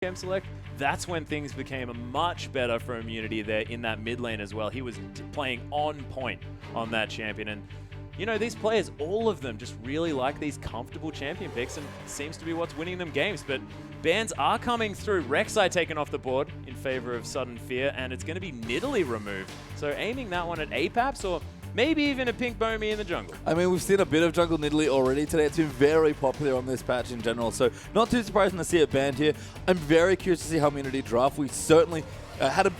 game select, that's when things became much better for Immunity there in that mid lane as well. He was playing on point on that champion. And, you know, these players, all of them just really like these comfortable champion picks, and seems to be what's winning them games. But bans are coming through. Rek'Sai taken off the board in favor of Sudden Fear, and it's going to be Nidalee removed. So aiming that one at Apaps, or maybe even a Pink Bomi in the jungle. I mean, we've seen a bit of jungle Nidalee already today. It's been very popular on this patch in general, so not too surprising to see it banned here. I'm very curious to see how Immunity draft. We certainly had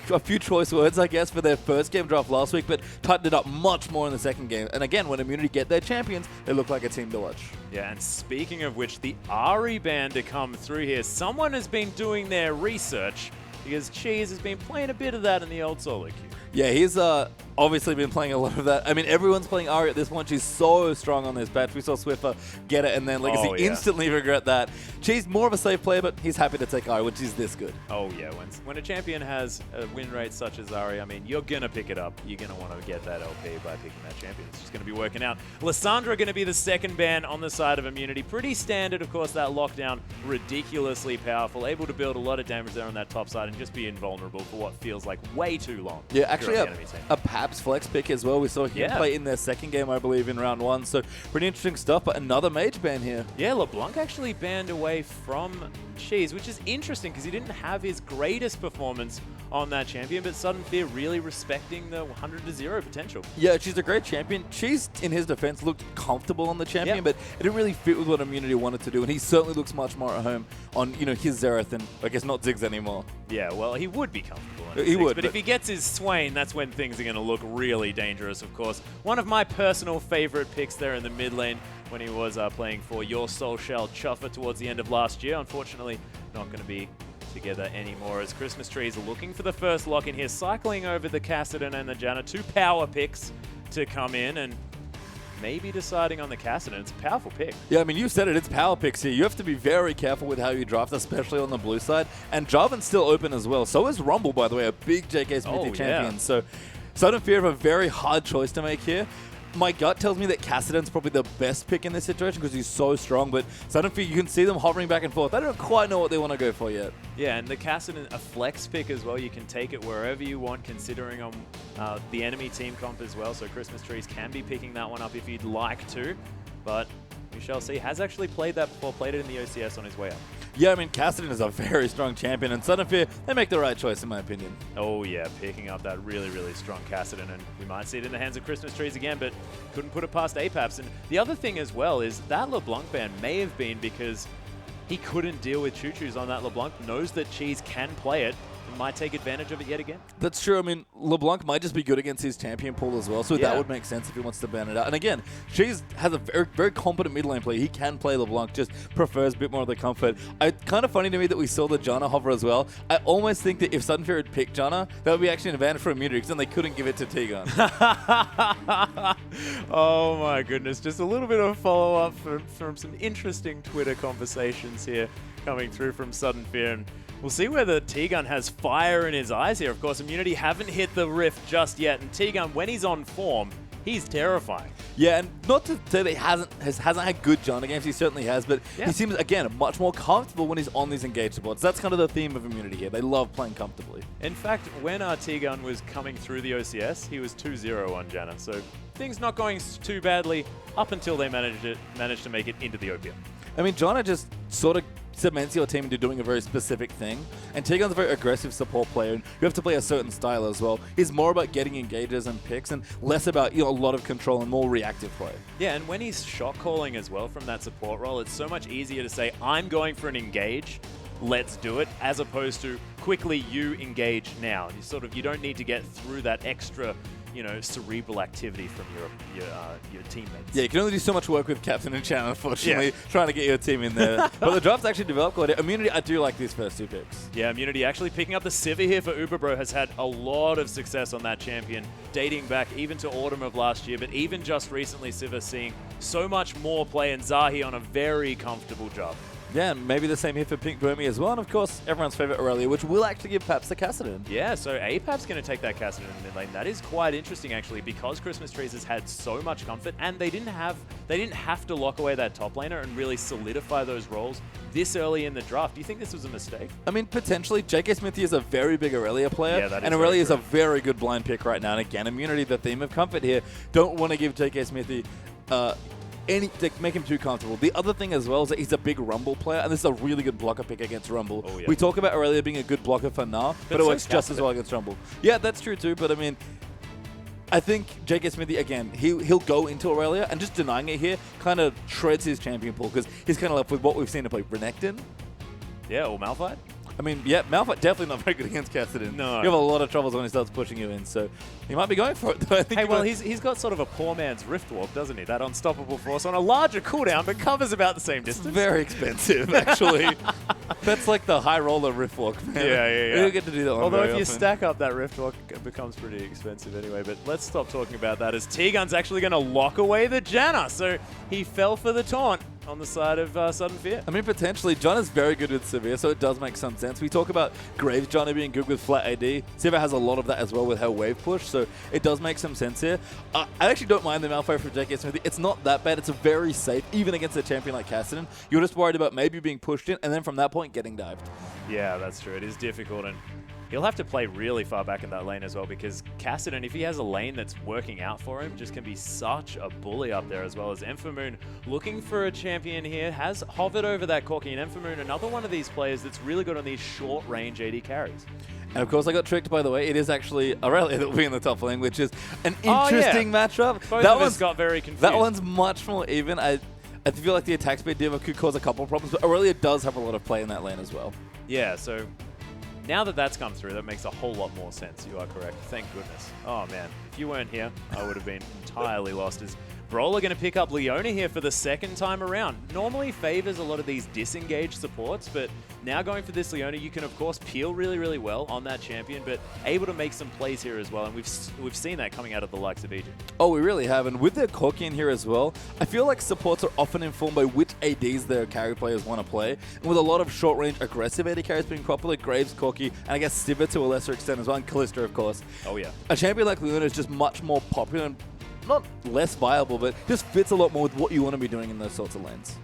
a few choice words, I guess, for their first game draft last week, but tightened it up much more in the second game. And again, when Immunity get their champions, they look like a team to watch. Yeah, and speaking of which, the Ahri ban to come through here. Someone has been doing their research, because Cheese has been playing a bit of that in the old solo queue. Yeah, he's obviously been playing a lot of that. I mean, everyone's playing Ahri at this point. She's so strong on this patch. We saw Swiffer get it and then Legacy instantly regret that. She's more of a safe player, but he's happy to take Ahri, which is this good. Oh yeah, when a champion has a win rate such as Ahri, I mean, you're going to pick it up. You're going to want to get that LP by picking that champion. It's just going to be working out. Lissandra going to be the second ban on the side of Immunity. Pretty standard, of course, that lockdown, ridiculously powerful, able to build a lot of damage there on that top side and just be invulnerable for what feels like way too long. Yeah, actually a Paps flex pick as well. We saw him play in their second game, I believe, in round one. So pretty interesting stuff, but another mage ban here. Yeah, LeBlanc actually banned away from Cheese, which is interesting because he didn't have his greatest performance on that champion, but Sudden Fear really respecting the 100-0 potential. Yeah, she's a great champion. Cheese, in his defense, looked comfortable on the champion, but it didn't really fit with what Immunity wanted to do, and he certainly looks much more at home on, his Xerath and, I guess, not Ziggs anymore. Yeah, well, he would be comfortable in he Ziggs, would, but if he gets his Swain, that's when things are going to look really dangerous, of course. One of my personal favorite picks there in the mid lane when he was playing for Your Soul Shell Chuffer towards the end of last year. Unfortunately, not going to be together anymore as Christmas Tree is looking for the first lock in here, cycling over the Kassadin and the Janna. Two power picks to come in and maybe deciding on the Kassadin. It's a powerful pick. Yeah, I mean, you said it. It's power picks here. You have to be very careful with how you draft, especially on the blue side. And Jarvan's still open as well. So is Rumble, by the way, a big JK Smithy champion. So Sudden Fear have a very hard choice to make here. My gut tells me that Kassadin's probably the best pick in this situation because he's so strong, but Sudden Fear, you can see them hovering back and forth. I don't quite know what they want to go for yet. Yeah, and the Kassadin, a flex pick as well. You can take it wherever you want, considering on the enemy team comp as well, so Christmas Trees can be picking that one up if you'd like to, but we shall see. Has actually played that before, played it in the OCS on his way up. Yeah, I mean, Kassadin is a very strong champion, and Sudden Fear, they make the right choice, in my opinion. Oh, yeah, picking up that really, really strong Kassadin, and we might see it in the hands of Christmas Trees again, but couldn't put it past Apaps. And the other thing as well is that LeBlanc ban may have been because he couldn't deal with Choo-Choos on that. LeBlanc knows that Cheese can play it, and might take advantage of it yet again. That's true. I mean, LeBlanc might just be good against his champion pool as well, so that would make sense if he wants to ban it out. And again, Cheese has a very, very competent mid lane player. He can play LeBlanc, just prefers a bit more of the comfort. It's kind of funny to me that we saw the Janna hover as well. I almost think that if Sudden Fear had picked Janna, that would be actually an advantage for Immunity, because then they couldn't give it to T-Gun. Oh my goodness, just a little bit of follow-up from some interesting Twitter conversations here coming through from Sudden Fear. And we'll see whether T-Gun has fire in his eyes here. Of course, Immunity haven't hit the rift just yet, and T-Gun, when he's on form, he's terrifying. Yeah, and not to say that he hasn't had good Janna games, he certainly has, but he seems, again, much more comfortable when he's on these engaged supports. That's kind of the theme of Immunity here. They love playing comfortably. In fact, when T-Gun was coming through the OCS, he was 2-0 on Janna, so things not going too badly up until they managed to make it into the OPL. I mean, Janna just sort of cements your team into doing a very specific thing, and T-Gun's a very aggressive support player, and you have to play a certain style as well. He's more about getting engages and picks, and less about a lot of control and more reactive play. Yeah, and when he's shot calling as well from that support role, it's so much easier to say, I'm going for an engage, let's do it, as opposed to quickly you engage now. You don't need to get through that extra cerebral activity from your teammates. Yeah, you can only do so much work with Captain and Chan, unfortunately, trying to get your team in there. But the draft's actually developed quite a bit. Immunity, I do like these first two picks. Yeah, Immunity actually picking up the Sivir here for Uberbro has had a lot of success on that champion, dating back even to autumn of last year, but even just recently, Sivir seeing so much more play, and Zahi on a very comfortable job. Yeah, and maybe the same here for Pink Bomi as well. And of course, everyone's favorite Aurelia, which will actually give Paps the Kassadin. Yeah, so Apap's going to take that Kassadin in the mid lane. That is quite interesting, actually, because Christmas Trees has had so much comfort, and they didn't have to lock away that top laner and really solidify those roles this early in the draft. Do you think this was a mistake? I mean, potentially. J.K. Smithy is a very big Aurelia player, and Aurelia is a very good blind pick right now. And again, immunity, the theme of comfort here. Don't want to give J.K. Smithy make him too comfortable. The other thing as well is that he's a big Rumble player, and this is a really good blocker pick against Rumble. Oh, yeah. We talk about Aurelia being a good blocker for now, but it works just as well against Rumble. Yeah, that's true too, but I mean, I think J.K. Smithy, again, he'll go into Aurelia, and just denying it here kind of shreds his champion pool, because he's kind of left with what we've seen to play Renekton. Yeah, or Malphite. I mean, yeah, Malphite definitely not very good against Kassadin. No. You have a lot of troubles when he starts pushing you in, so he might be going for it, though. I think hey, well, he's got sort of a poor man's Riftwalk, doesn't he? That unstoppable force on a larger cooldown, but covers about the same distance. It's very expensive, actually. That's like the high roller Riftwalk, man. Yeah. We don't get to do that one Although very if you often. stack up that Riftwalk, it becomes pretty expensive anyway. But let's stop talking about that, as T-Gun's actually going to lock away the Janna. So he fell for the taunt on the side of Sudden Fear. I mean, potentially, John is very good with Severe, so it does make some sense. We talk about Graves Johnny being good with flat AD. Severe has a lot of that as well with her wave push, so it does make some sense here. I actually don't mind the Malphite for J.K. Smithy. It's not that bad. It's very safe, even against a champion like Kassadin. You're just worried about maybe being pushed in, and then from that point, getting dived. Yeah, that's true. It is difficult, and he'll have to play really far back in that lane as well, because Kassadin, if he has a lane that's working out for him, just can be such a bully up there, as well as Enfamoon looking for a champion here, has hovered over that Corki, and Enfamoon, another one of these players that's really good on these short-range AD carries. And of course, I got tricked, by the way. It is actually Aurelia that will be in the top lane, which is an interesting matchup. Both of us got very confused. That one's much more even. I feel like the attack speed diva could cause a couple of problems, but Aurelia does have a lot of play in that lane as well. Yeah, so now that that's come through, that makes a whole lot more sense. You are correct. Thank goodness. Oh, man. If you weren't here, I would have been entirely lost. As Brawler going to pick up Leona here for the second time around. Normally favors a lot of these disengaged supports, but now going for this Leona, you can, of course, peel really, really well on that champion, but able to make some plays here as well, and we've seen that coming out of the likes of Egypt. Oh, we really have, and with their Corki in here as well, I feel like supports are often informed by which ADs their carry players want to play, and with a lot of short-range aggressive AD carries being popular, Graves, Corki, and I guess Sivir to a lesser extent as well, and Kalista, of course. Oh, yeah. A champion like Leona is just much more popular, and not less viable, but just fits a lot more with what you want to be doing in those sorts of lanes.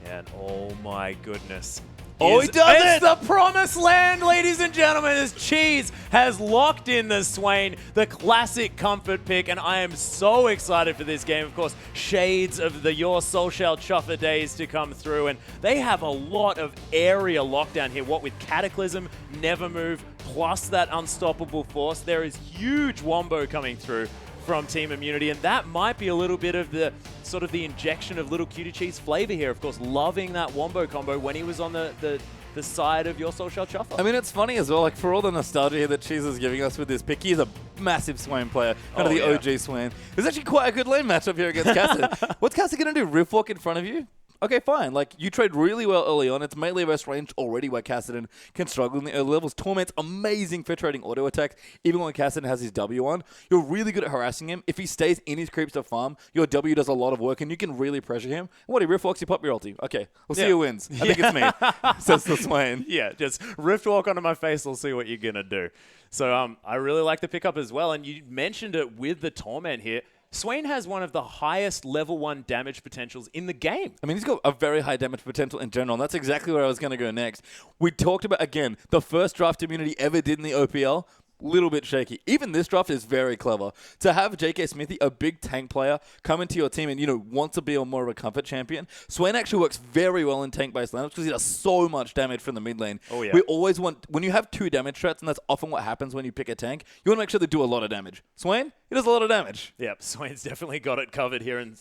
And oh my goodness. Oh, he does it! It's the promised land, ladies and gentlemen, as Cheese has locked in the Swain, the classic comfort pick, and I am so excited for this game. Of course, shades of the Your Soul Shall Chuffer days to come through, and they have a lot of area lockdown here, what with Cataclysm, Never Move, plus that Unstoppable Force. There is huge wombo coming through from Team Immunity, and that might be a little bit of the sort of the injection of Little Cutie Cheese flavor here. Of course, loving that wombo combo when he was on the side of Your Soul Shall Chuffer. I mean, it's funny as well, like, for all the nostalgia here that Cheese is giving us with this pick, he's a massive Swain player, kind of the OG Swain. It's actually quite a good lane matchup here against Cassie. What's Cassie going to do? Riftwalk in front of you? Okay, fine. Like, you trade really well early on. It's melee versus range already where Kassadin can struggle in the early levels. Torment's amazing for trading auto attacks, even when Kassadin has his W on. You're really good at harassing him. If he stays in his creeps to farm, your W does a lot of work, and you can really pressure him. And what, he Riftwalks, you pop your ulti. Okay, we'll see who wins. I think it's me, says the Swain. Yeah, just Riftwalk onto my face, we'll see what you're going to do. So I really like the pickup as well, and you mentioned it with the Torment here. Swain has one of the highest level 1 damage potentials in the game. I mean, he's got a very high damage potential in general, and that's exactly where I was going to go next. We talked about, again, the first draft Immunity ever did in the OPL. Little bit shaky. Even this draft is very clever. To have J.K. Smithy, a big tank player, come into your team and, you know, want to be more of a comfort champion, Swain actually works very well in tank-based lineups because he does so much damage from the mid lane. Oh, yeah. We always want, when you have 2 damage threats, and that's often what happens when you pick a tank, you want to make sure they do a lot of damage. Swain, he does a lot of damage. Yep, Swain's definitely got it covered here. And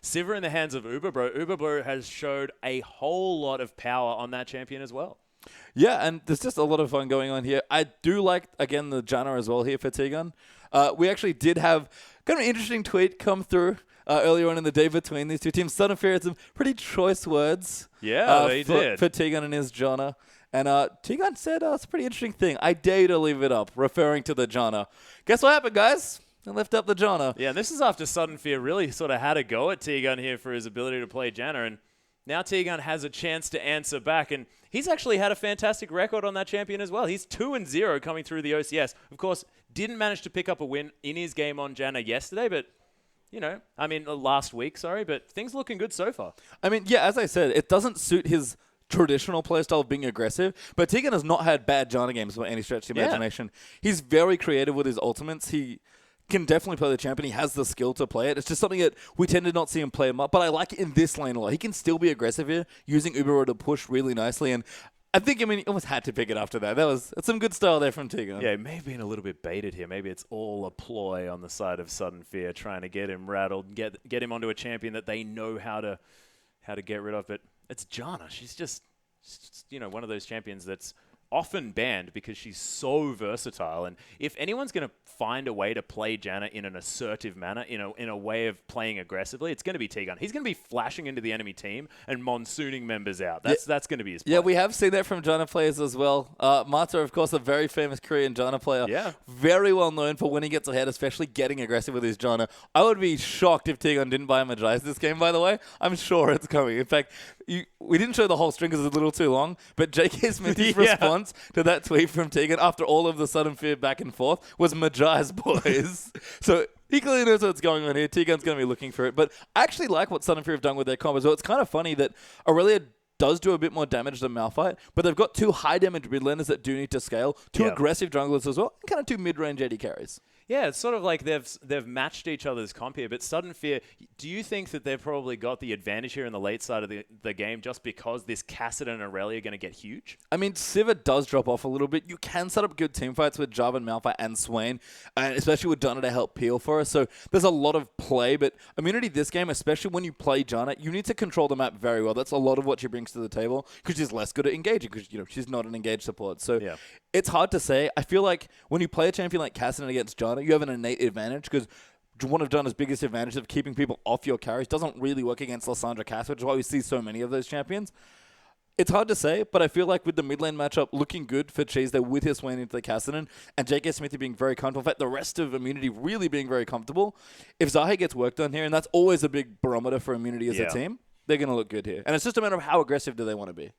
Sivir in the hands of Uberbro. Uberbro has showed a whole lot of power on that champion as well. Yeah, and there's just a lot of fun going on here. I do like, again, the Janna as well here for T-Gun. We actually did have kind of an interesting tweet come through earlier on in the day between these two teams. Son of Fear had some pretty choice words. Yeah, they did. For T-Gun and his Janna. And T-Gun said, it's a pretty interesting thing. I dare you to leave it up, referring to the Janna. Guess what happened, guys? They left up the Janna. Yeah, and this is after Sudden Fear really sort of had a go at T-Gun here for his ability to play Janna. And now T-Gun has a chance to answer back, and he's actually had a fantastic record on that champion as well. He's 2-0 coming through the OCS. Of course, didn't manage to pick up a win in his game on Janna yesterday, but, you know, I mean, last week, sorry, but things looking good so far. I mean, yeah, as I said, it doesn't suit his traditional playstyle of being aggressive, but Tegan has not had bad Janna games by any stretch of the imagination. He's very creative with his ultimates. He can definitely play the champion. He has the skill to play it. It's just something that we tend to not see him play much, but I like it in this lane a lot. He can still be aggressive here, using Uber to push really nicely, and I think, he almost had to pick it after that. That's some good style there from Tegan. Yeah, he may have been a little bit baited here. Maybe it's all a ploy on the side of Sudden Fear, trying to get him rattled, get him onto a champion that they know how to get rid of. But it's Janna. She's just one of those champions that's often banned because she's so versatile. And if anyone's going to find a way to play Janna in an assertive manner, in a way of playing aggressively, it's going to be Tegan. He's going to be flashing into the enemy team and monsooning members out. That's going to be his play. Yeah, we have seen that from Janna players as well. Mata, of course, a very famous Korean Janna player. Yeah. Very well known for when he gets ahead, especially getting aggressive with his Janna. I would be shocked if Tegan didn't buy Magize this game, by the way. I'm sure it's coming. In fact, we didn't show the whole string because it's a little too long, but JK Smithy's response to that tweet from Tegan after all of the Sudden Fear back and forth was Magize, boys. So he clearly knows what's going on here. Tegan's going to be looking for it. But I actually like what Sudden Fear have done with their combo. So it's kind of funny that Aurelia does do a bit more damage than Malphite, but they've got 2 high damage mid laners that do need to scale, 2 aggressive junglers as well, and kind of 2 mid-range AD carries. Yeah, it's sort of like they've matched each other's comp here. But Sudden Fear, do you think that they've probably got the advantage here in the late side of the game just because this Cassidy and Aurelia are going to get huge? I mean, Sivir does drop off a little bit. You can set up good teamfights with Jarvan, Malphite, and Swain, and especially with Janna to help peel for us. So there's a lot of play, but Immunity this game, especially when you play Janna, you need to control the map very well. That's a lot of what she brings to the table because she's less good at engaging because she's not an engaged support. So it's hard to say. I feel like when you play a champion like Cassidy against Janna, you have an innate advantage because one of Janna's biggest advantages of keeping people off your carries doesn't really work against Lysandra Cass, which is why we see so many of those champions. It's hard to say, but I feel like with the mid lane matchup looking good for Cheese there with his Swain into the Cassidy and JK Smithy being very comfortable, in fact, the rest of Immunity really being very comfortable, if Zahi gets work done here, and that's always a big barometer for Immunity as a team, they're going to look good here. And it's just a matter of how aggressive do they want to be.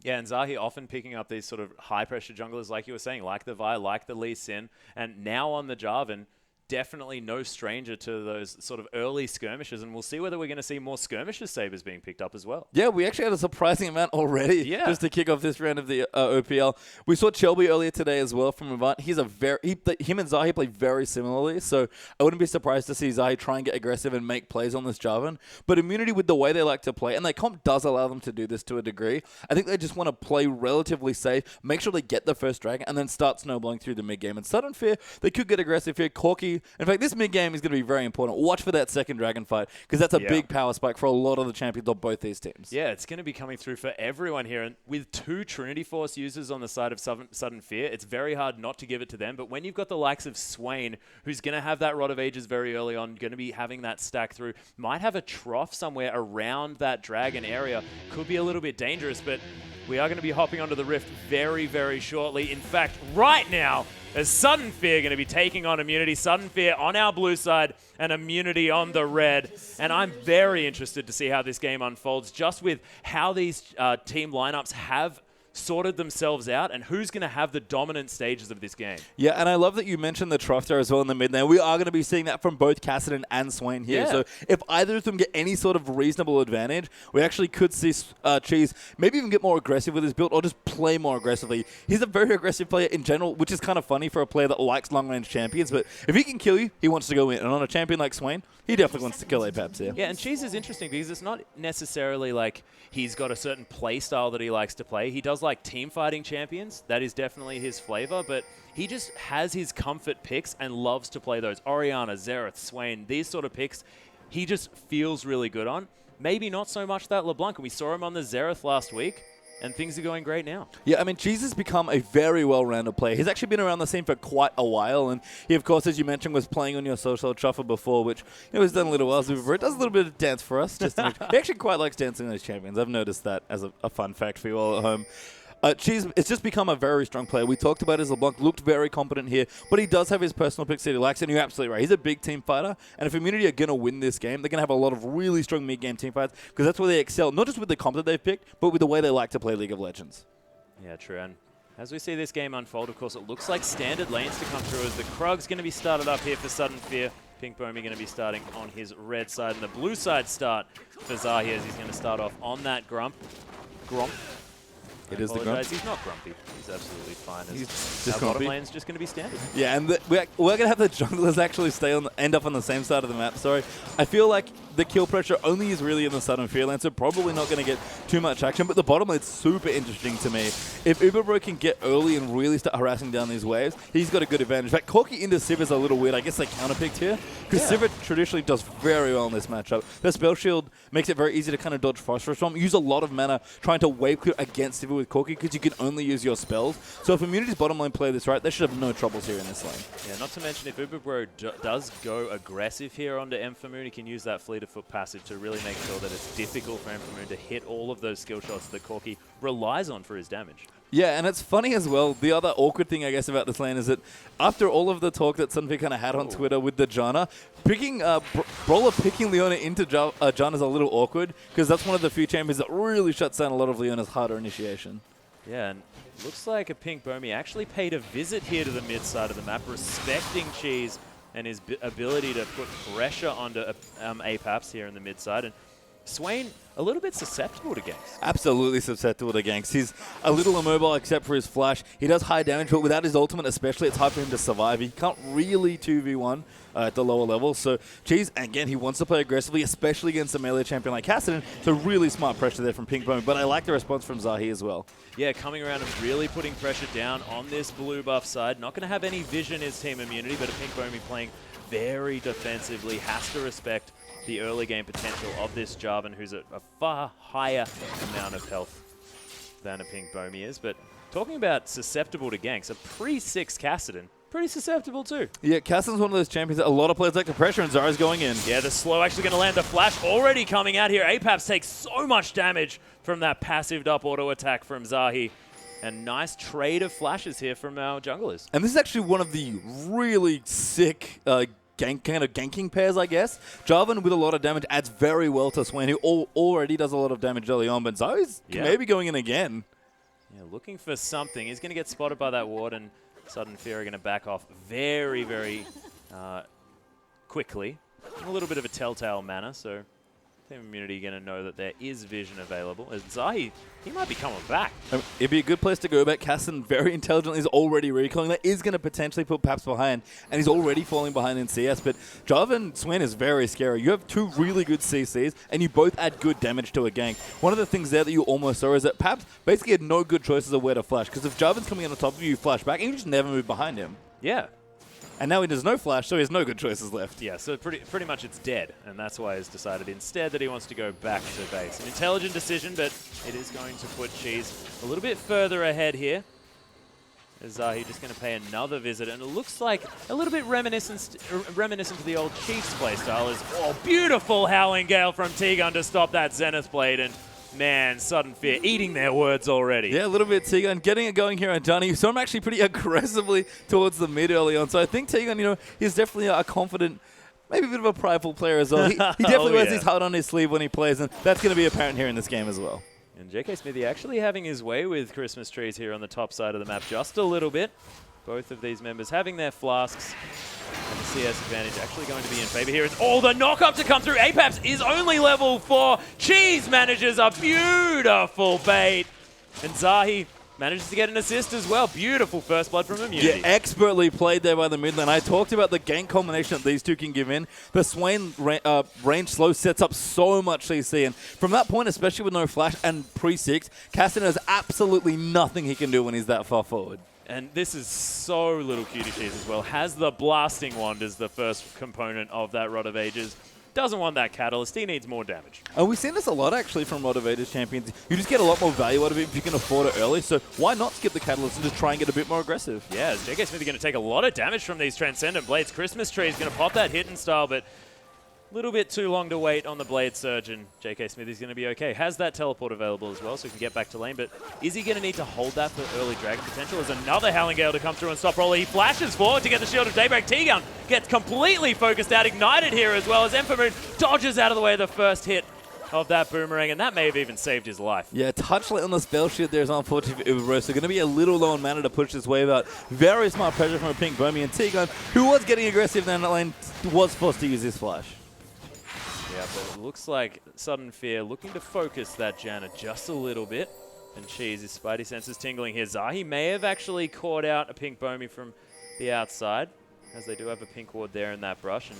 Yeah, and Zahi often picking up these sort of high-pressure junglers, like you were saying, like the Vi, like the Lee Sin, and now on the Jarvan, definitely no stranger to those sort of early skirmishes, and we'll see whether we're going to see more skirmishes sabers being picked up as well. Yeah, we actually had a surprising amount already just to kick off this round of the OPL. We saw Shelby earlier today as well from Avant. He's him and Zahi play very similarly, so I wouldn't be surprised to see Zahi try and get aggressive and make plays on this Jarvan. But Immunity, with the way they like to play, and their comp does allow them to do this to a degree, I think they just want to play relatively safe, make sure they get the first dragon, and then start snowballing through the mid-game. And Sudden Fear, they could get aggressive here. Corki, in fact, this mid-game is going to be very important. Watch for that second dragon fight, because that's a big power spike for a lot of the champions of both these teams. Yeah, it's going to be coming through for everyone here. And with 2 Trinity Force users on the side of Sudden Fear, it's very hard not to give it to them. But when you've got the likes of Swain, who's going to have that Rod of Ages very early on, going to be having that stack through, might have a trough somewhere around that dragon area, could be a little bit dangerous, but we are going to be hopping onto the Rift very, very shortly. In fact, right now, as Sudden Fear going to be taking on Immunity. Sudden Fear on our blue side and Immunity on the red. And I'm very interested to see how this game unfolds, just with how these team lineups have sorted themselves out and who's going to have the dominant stages of this game. Yeah, and I love that you mentioned the trough there as well in the mid lane. We are going to be seeing that from both Cassidy and Swain here. So if either of them get any sort of reasonable advantage, we actually could see Cheese maybe even get more aggressive with his build or just play more aggressively. He's a very aggressive player in general, which is kind of funny for a player that likes long-range champions, but if he can kill you, he wants to go in. And on a champion like Swain, he definitely wants to kill Apex here. Yeah, and Cheese is interesting because it's not necessarily like he's got a certain play style that he likes to play. He does like team fighting champions. That is definitely his flavor, but he just has his comfort picks and loves to play those. Orianna, Xerath, Swain, these sort of picks, he just feels really good on. Maybe not so much that LeBlanc, and we saw him on the Xerath last week. And things are going great now. Yeah, I mean, Cheese has become a very well-rounded player. He's actually been around the scene for quite a while, and he, of course, as you mentioned, was playing on your social truffle before, which he's done a little while. So it does a little bit of dance for us. He actually quite likes dancing on his champions. I've noticed that as a fun fact for you all at home. Cheese, it's just become a very strong player. We talked about his LeBlanc, looked very competent here, but he does have his personal picks that he likes, and you're absolutely right. He's a big team fighter, and if Immunity are going to win this game, they're going to have a lot of really strong mid-game team fights, because that's where they excel, not just with the comp that they've picked, but with the way they like to play League of Legends. Yeah, true. And as we see this game unfold, of course, it looks like standard lanes to come through, as the Krug's going to be started up here for Sudden Fear. Pink Bomi going to be starting on his red side, and the blue side start for Zahi, as he's going to start off on that Gromp. It is the grump. He's not grumpy. He's absolutely fine. He's just bottom lane's just going to be standard. Yeah, and we're going to have the junglers actually end up on the same side of the map. Sorry. I feel like the kill pressure only is really in the Sudden Fear lane, so probably not going to get too much action. But the bottom lane's super interesting to me. If Uberbro can get early and really start harassing down these waves, he's got a good advantage. In fact, Corki into Civ is a little weird. I guess they counterpicked here, because Civ traditionally does very well in this matchup. Their spell shield makes it very easy to kind of dodge Phosphorus Storm. Use a lot of mana trying to wave clear against Civ with Corki, because you can only use your spells. So if Immunity's bottom lane play this right, they should have no troubles here in this lane. Yeah, not to mention if Uberbro does go aggressive here onto Emphamoon, he can use that fleet of foot passive to really make sure that it's difficult for Emphamoon to hit all of those skill shots that Corki relies on for his damage. Yeah, and it's funny as well. The other awkward thing, I guess, about this lane is that after all of the talk that Sunfi kind of had on Twitter with the Janna, Brawler picking Leona into Janna is a little awkward, because that's one of the few champions that really shuts down a lot of Leona's harder initiation. Yeah, and looks like a Pink Bomi actually paid a visit here to the mid side of the map, respecting Cheese and his ability to put pressure onto Apaps here in the mid side. And Swain, a little bit susceptible to ganks. Absolutely susceptible to ganks. He's a little immobile except for his flash. He does high damage, but without his ultimate especially, it's hard for him to survive. He can't really 2v1 at the lower level. So Cheese, again, he wants to play aggressively, especially against a melee champion like Kassadin. So really smart pressure there from Pink Bomi. But I like the response from Zahi as well. Yeah, coming around and really putting pressure down on this blue buff side. Not going to have any vision as Team Immunity, but a Pink Bomi playing very defensively, has to respect the early game potential of this Jarvan, who's at a far higher amount of health than a Pink Bomi is. But talking about susceptible to ganks, a pre-6 Kassadin, pretty susceptible too. Yeah, Kassadin's one of those champions that a lot of players like to pressure, and Zara's going in. Yeah, the slow actually going to land the flash already coming out here. Apaps takes so much damage from that passived up auto attack from Zahi. And nice trade of flashes here from our junglers. And this is actually one of the really sick kind of ganking pairs, I guess. Jarvan with a lot of damage adds very well to Swain, who already does a lot of damage early on, but Zoe's maybe going in again. Yeah, looking for something. He's going to get spotted by that ward, and Sudden Fear are going to back off very, very quickly. A little bit of a telltale manner, so Team Immunity going to know that there is vision available. And Zahi, he might be coming back. It'd be a good place to go back. Kassadin very intelligently is already recalling. That is going to potentially put Paps behind, and he's already falling behind in CS. But Jarvan Swain is very scary. You have two really good CCs, and you both add good damage to a gank. One of the things there that you almost saw is that Paps basically had no good choices of where to flash, because if Jarvan's coming on the top of you, you flash back, and you just never move behind him. Yeah. And now he does no flash, so he has no good choices left. Yeah, so pretty much it's dead, and that's why he's decided instead that he wants to go back to base. An intelligent decision, but it is going to put Cheese a little bit further ahead here. As Zahi just going to pay another visit, and it looks like a little bit reminiscent to the old Chiefs playstyle. Oh, beautiful Howling Gale from T-Gun to stop that Zenith Blade, and man, Sudden Fear eating their words already. Yeah, a little bit T-Gun getting it going here on Johnny. So I'm actually pretty aggressively towards the mid early on. So I think T-Gun, he's definitely a confident, maybe a bit of a prideful player as well. He definitely wears his heart on his sleeve when he plays, and that's going to be apparent here in this game as well. And JK Smithy actually having his way with Christmas trees here on the top side of the map just a little bit. Both of these members having their flasks. And the CS advantage actually going to be in favor here. It's all the knock-up to come through. Apaps is only level 4. Cheese manages a beautiful bait. And Zahi manages to get an assist as well. Beautiful first blood from Immunity. Yeah, expertly played there by the mid lane. I talked about the gank combination that these two can give in. The Swain range slow sets up so much CC. And from that point, especially with no flash and pre-6, Kassadin has absolutely nothing he can do when he's that far forward. And this is so little cutie cheese as well. Has the blasting wand as the first component of that Rod of Ages. Doesn't want that catalyst. He needs more damage. And we've seen this a lot actually from Rod of Ages champions. You just get a lot more value out of it if you can afford it early. So why not skip the catalyst and just try and get a bit more aggressive? Yeah, JK Smith is going to take a lot of damage from these Transcendent Blades. Christmas Tree is going to pop that hit and style, but a little bit too long to wait on the Blade Surge, and JK Smith is going to be okay. Has that teleport available as well, so he can get back to lane, but is he going to need to hold that for early Dragon potential? There's another Howling Gale to come through and stop Roller. He flashes forward to get the Shield of Daybreak. T-Gun gets completely focused out, ignited here as well, as Emphamoon dodges out of the way of the first hit of that boomerang, and that may have even saved his life. Yeah, touchlet on the spell shield there is unfortunate for Uberbro, so going to be a little low on mana to push this wave out. Very smart pressure from a Pink Bomi, and T-Gun, who was getting aggressive down that lane, was forced to use his flash. Yeah, but it looks like Sudden Fear looking to focus that Janna just a little bit. And Cheese, his spidey senses tingling here. Zahi may have actually caught out a pink Bomi from the outside, as they do have a pink ward there in that brush. And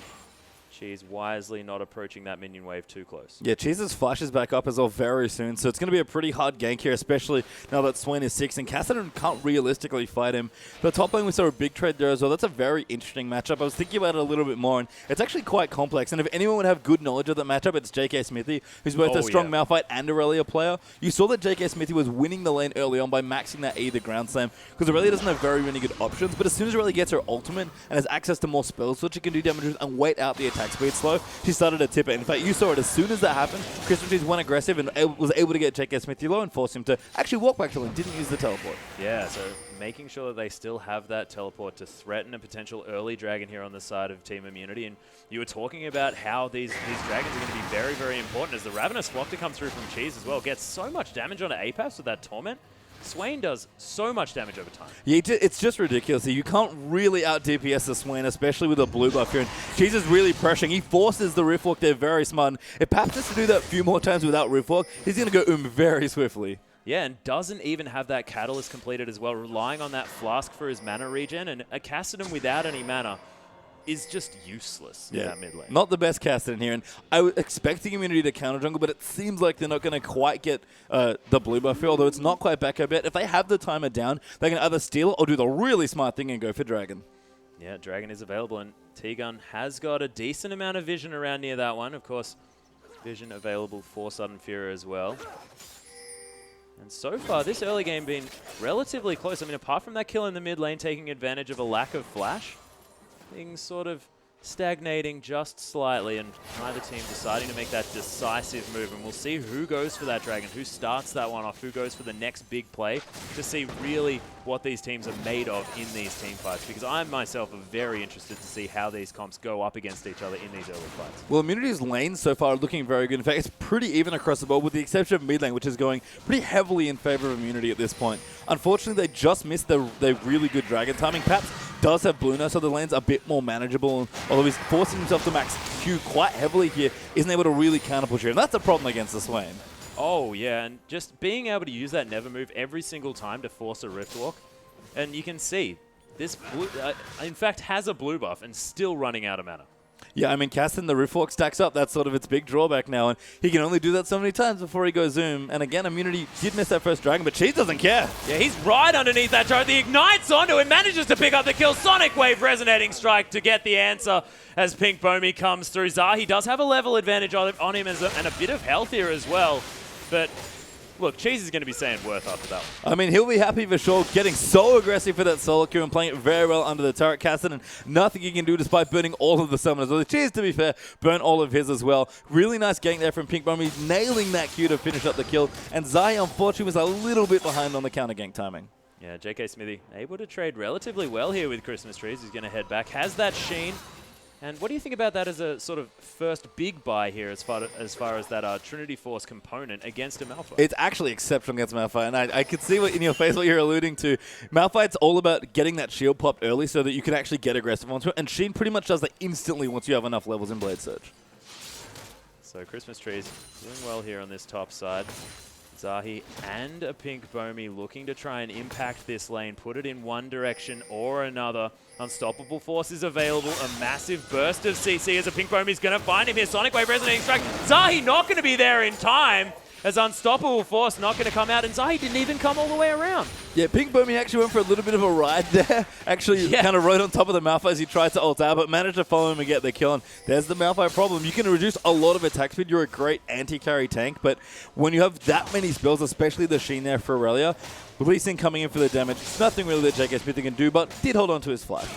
Cheese wisely not approaching that minion wave too close. Yeah, Cheese's flash is back up as well very soon, so it's going to be a pretty hard gank here, especially now that Swain is 6 and Cassidy can't realistically fight him. The top lane, we saw a big trade there as well. That's a very interesting matchup. I was thinking about it a little bit more, and it's actually quite complex. And if anyone would have good knowledge of that matchup, it's JK Smithy, who's both a strong Malphite and Aurelia player. You saw that JK Smithy was winning the lane early on by maxing that E, the ground slam, because Aurelia doesn't have very many good options, but as soon as Aurelia gets her ultimate and has access to more spells, so she can do damage with and wait out the attack speed slow, she started to tip it. In fact, you saw it as soon as that happened. Christmas Trees went aggressive and was able to get JK Smithy low and force him to actually walk back to lane. Didn't use the teleport. Yeah, so making sure that they still have that teleport to threaten a potential early dragon here on the side of Team Immunity. And you were talking about how these dragons are going to be very, very important as the Ravenous Flock to come through from Cheese as well. Gets so much damage onto Apex with that Torment. Swain does so much damage over time. Yeah, it's just ridiculous. You can't really out-DPS the Swain, especially with a blue buff here. And Cheese is really pressuring. He forces the Riftwalk there very smart. And if Paps has to do that a few more times without Riftwalk, he's going to go very swiftly. Yeah, and doesn't even have that Catalyst completed as well, relying on that Flask for his mana regen. And a Cassidon without any mana is just useless in that mid lane. Not the best Cassidon here, and I was expecting Immunity to counter jungle, but it seems like they're not going to quite get the blue buff here, although it's not quite back up yet. If they have the timer down, they can either steal it or do the really smart thing and go for Dragon. Yeah, Dragon is available, and T-Gun has got a decent amount of vision around near that one. Of course, vision available for Sudden Fury as well. And so far, this early game been relatively close. I mean, apart from that kill in the mid lane, taking advantage of a lack of flash, things sort of stagnating just slightly, and neither team deciding to make that decisive move. And we'll see who goes for that dragon, who starts that one off, who goes for the next big play to see really what these teams are made of in these team fights. Because I myself am very interested to see how these comps go up against each other in these early fights. Well, Immunity's lanes so far are looking very good. In fact, it's pretty even across the board, with the exception of mid lane, which is going pretty heavily in favor of Immunity at this point. Unfortunately, they just missed their really good dragon timing. Paps does have blue now, so the lane's a bit more manageable. Although he's forcing himself to max Q quite heavily here, isn't able to really counter push here. And that's a problem against the Swain. Oh, yeah, and just being able to use that never move every single time to force a Rift Walk. And you can see, this blue, in fact, has a blue buff and still running out of mana. Yeah, I mean, Caston, the Riftwalk stacks up. That's sort of its big drawback now, and he can only do that so many times before he goes zoom. And again, Immunity did miss that first dragon, but Cheese doesn't care. Yeah, he's right underneath that turret. The Ignites onto him, manages to pick up the kill. Sonic Wave Resonating Strike to get the answer as Pink Bomi comes through. Zahi does have a level advantage on him and a bit of health here as well, but look, Cheese is going to be saying worth after that one. I mean, he'll be happy for sure, getting so aggressive for that solo queue and playing it very well under the turret. Caston, and nothing he can do despite burning all of the summoners. Well, Cheese, to be fair, burnt all of his as well. Really nice gank there from Pink Bomi, nailing that Q to finish up the kill. And Zahi, unfortunately, was a little bit behind on the counter gank timing. Yeah, JK Smithy able to trade relatively well here with Christmas Trees. He's going to head back. Has that Sheen. And what do you think about that as a sort of first big buy here as far as that Trinity Force component against a Malphite? It's actually exceptional against Malphite, and I could see what in your face what you're alluding to. Malphite's all about getting that shield popped early so that you can actually get aggressive onto it, and Sheen pretty much does that instantly once you have enough levels in Blade Surge. So Christmas Trees doing well here on this top side. Zahi and a Pink Bomi looking to try and impact this lane, put it in one direction or another. Unstoppable Force is available. A massive burst of CC as a Pink Bomi is going to find him here. Sonic Wave Resonating Strike. Zahi not going to be there in time as Unstoppable Force not going to come out, and Zahi didn't even come all the way around. Yeah, Pink Bomi actually went for a little bit of a ride there. Actually kind of rode on top of the Malphite as he tried to ult out, but managed to follow him and get the kill. And there's the Malphite problem. You can reduce a lot of attack speed. You're a great anti-carry tank, but when you have that many spells, especially the Sheen there for Aurelia, Lee Sin coming in for the damage, nothing really that JK Smith can do, but did hold on to his flash.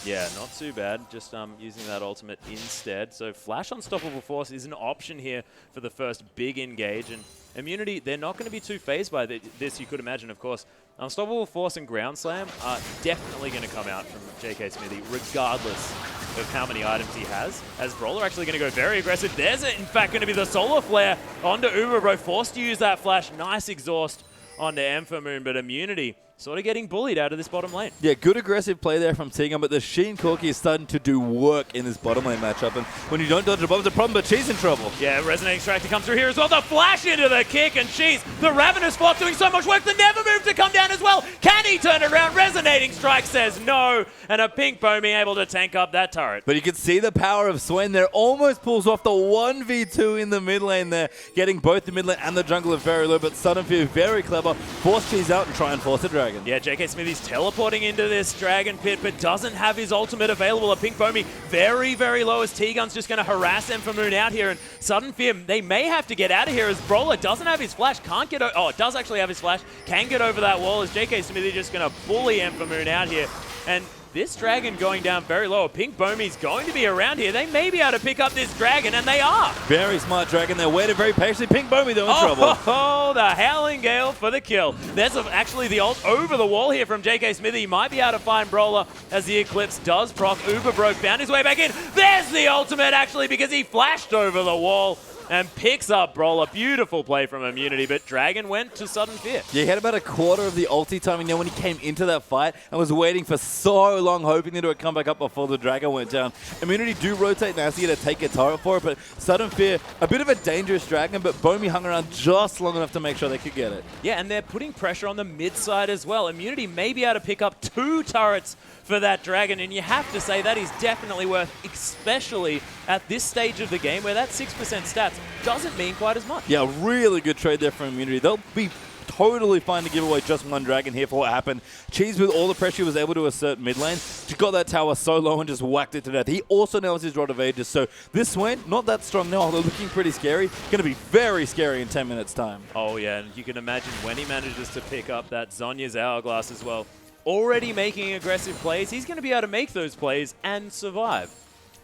Yeah, not too bad. Just using that ultimate instead. So Flash Unstoppable Force is an option here for the first big engage. And Immunity, they're not going to be too phased by this, you could imagine, of course. Unstoppable Force and Ground Slam are definitely going to come out from JK Smithy, regardless of how many items he has. As Brawler actually going to go very aggressive. There's, in fact, going to be the Solar Flare onto Uber Bro, forced to use that flash. Nice exhaust onto Amphomoon, but Immunity sort of getting bullied out of this bottom lane. Yeah, good aggressive play there from Tegan, but the Sheen Corki is starting to do work in this bottom lane matchup. And when you don't dodge the bomb, it's a problem, but Cheese in trouble. Yeah, Resonating Strike to come through here as well. The flash into the kick, and Cheese, the Ravenous Flock doing so much work. The Never Move to come down as well. Can he turn it around? Resonating Strike says no, and a Pink Bomey able to tank up that turret. But you can see the power of Swain there. Almost pulls off the 1v2 in the mid lane there, getting both the mid lane and the jungler very low, but Sudden Fear very clever. Force Cheese out and try and force the dragon. Yeah, JK Smithy's teleporting into this dragon pit, but doesn't have his ultimate available. A Pink Bomey very, very low as T-Gun's just going to harass Emphamoon out here, and Sudden Fear, they may have to get out of here as Brawler doesn't have his flash, can't get oh, it does actually have his flash, can get over that wall as JK Smithy just going to bully Emphamoon out here. And this dragon going down very low. A Pink Bomey's going to be around here. They may be able to pick up this dragon, and they are. Very smart dragon. They're waiting very patiently. Pink Bomey, though, in trouble. Oh, the Howling Gale for the kill. There's actually the ult over the wall here from JK Smithy. He might be able to find Brawler as the Eclipse does proc. Uber Broke found his way back in. There's the ultimate, actually, because he flashed over the wall and picks up Brawler. Beautiful play from Immunity, but Dragon went to Sudden Fear. Yeah, he had about a quarter of the ulti time, when he came into that fight and was waiting for so long, hoping that it would come back up before the Dragon went down. Immunity do rotate Nasty to take a turret for it, but Sudden Fear, a bit of a dangerous Dragon, but Bomey hung around just long enough to make sure they could get it. Yeah, and they're putting pressure on the mid side as well. Immunity may be able to pick up 2 turrets for that Dragon, and you have to say that is definitely worth, especially at this stage of the game where that 6% stats doesn't mean quite as much. Yeah, really good trade there from Immunity. They'll be totally fine to give away just one dragon here for what happened. Cheese, with all the pressure, was able to assert mid lane. She got that tower so low and just whacked it to death. He also knows his Rod of Ages, so this Swain, not that strong now, although looking pretty scary. Going to be very scary in 10 minutes' time. Oh yeah, and you can imagine when he manages to pick up that Zhonya's Hourglass as well. Already making aggressive plays, he's going to be able to make those plays and survive.